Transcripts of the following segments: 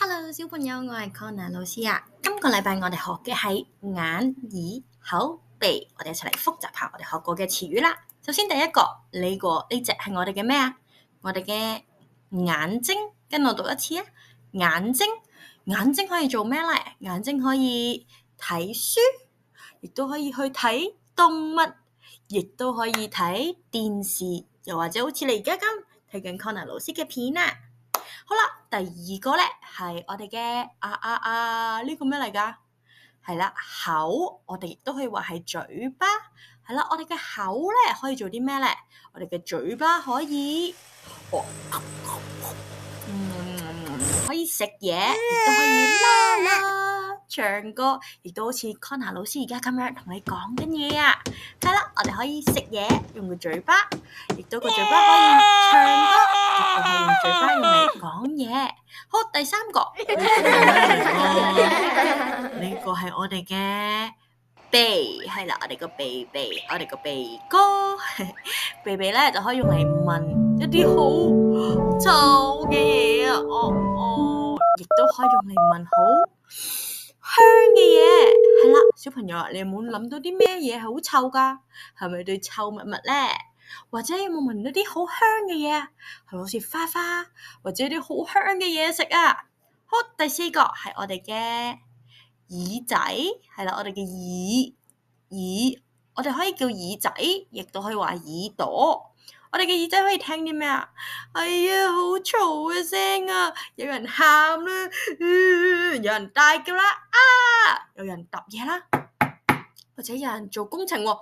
Hello，小朋友，我係 Connor 老師啊。今個禮拜我哋學嘅係眼、耳、口、鼻，我哋一齊嚟複習下我哋學過嘅詞語啦。首先第一個，呢隻係我哋嘅咩啊？我哋嘅眼睛，跟我讀一次啊！眼睛，眼睛可以做咩咧？眼睛可以睇書，亦都可以去睇動物，亦都可以睇電視，又或者好似你而家咁睇緊 Connor 老師嘅片啊！好啦，第二個咧係我哋嘅呢個咩嚟㗎？係啦，口，我哋亦都可以話係嘴巴。係啦，我哋嘅口咧可以做啲咩咧？我哋嘅嘴巴可以，可以食嘢，亦都可以啦唱歌，亦都好似 Connor 老師而家咁樣同你講緊嘢啊！係啦，我哋可以食嘢，用個嘴巴，亦都個嘴巴可以唱歌，亦都可以用嘴巴用嚟講嘢。好，第三個，呢個係我哋嘅鼻，係啦，我哋個鼻，我哋個鼻哥，鼻咧就可以用嚟聞一啲好臭嘅嘢啊，亦都可以用嚟聞好香嘅嘢，係啦，小朋友啊，你有冇諗到啲咩嘢係好臭㗎？係咪對臭物咧？或者有冇聞到啲好香嘅嘢啊？係咪好似花花，或者啲好香嘅嘢食啊？好，第四個係我哋嘅耳仔，係啦，我哋嘅耳，我哋可以叫耳仔，亦都可以話耳朵。我哋嘅耳仔可以聽啲咩啊？哎呀，好嘈嘅聲啊！有人喊啦，有人大叫啦，有人揼嘢啦，或者有人做工程喎，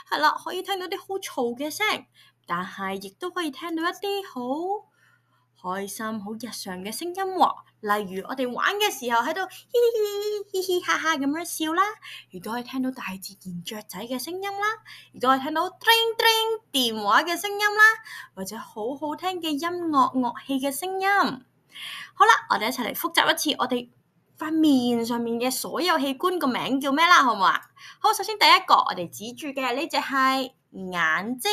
係啦，可以聽到啲好嘈嘅聲，但係亦都可以聽到一啲好開心、好日常嘅聲音喎。例如我哋玩嘅時候喺度嘻嘻哈哈咁樣笑啦，亦都可以聽到大自然雀仔嘅聲音啦，亦都可以聽到叮叮電話嘅聲音啦，或者好好聽嘅音樂樂器嘅聲音。好啦，我哋一齊嚟複習一次我哋塊面上面嘅所有器官個名叫咩啦？好唔好啊？好，首先第一個我哋指住嘅呢隻係眼睛，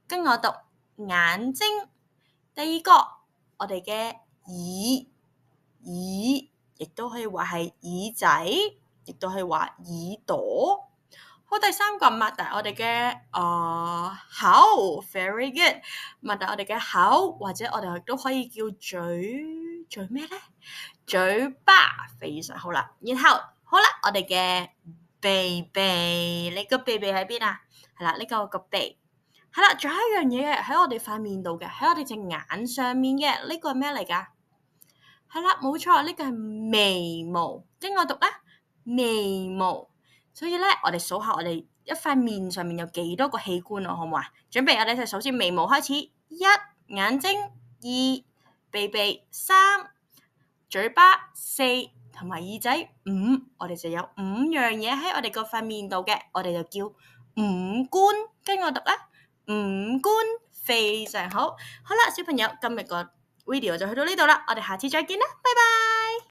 跟我讀眼睛。第二個我哋嘅耳，亦都可以話係耳仔，亦都可以話耳朵。好，第三個擘大我哋嘅口 ，very good，擘大我哋嘅口，或者我哋都可以叫嘴咩咧？嘴巴，非常好啦。然後好啦，我哋嘅鼻，你個鼻喺邊啊？係啦，呢個個鼻。係啦，仲有一樣嘢喺我哋塊面度嘅，喺我哋隻眼上面嘅，呢個係咩嚟㗎？係啦，冇錯，呢個係眉毛，跟我讀啦，眉毛。所以咧，我哋數下我哋一塊面上面有幾多個器官啊？好唔好啊？準備，我哋一齊數先，眉毛開始，一眼睛，二鼻，三嘴巴，四同埋耳仔，五。我哋就有五樣嘢喺我哋個塊面度嘅，我哋就叫五官。跟我讀啦，五官，非常好。好啦，小朋友，今日個video就去到呢度啦，我哋下次再見啦，拜拜。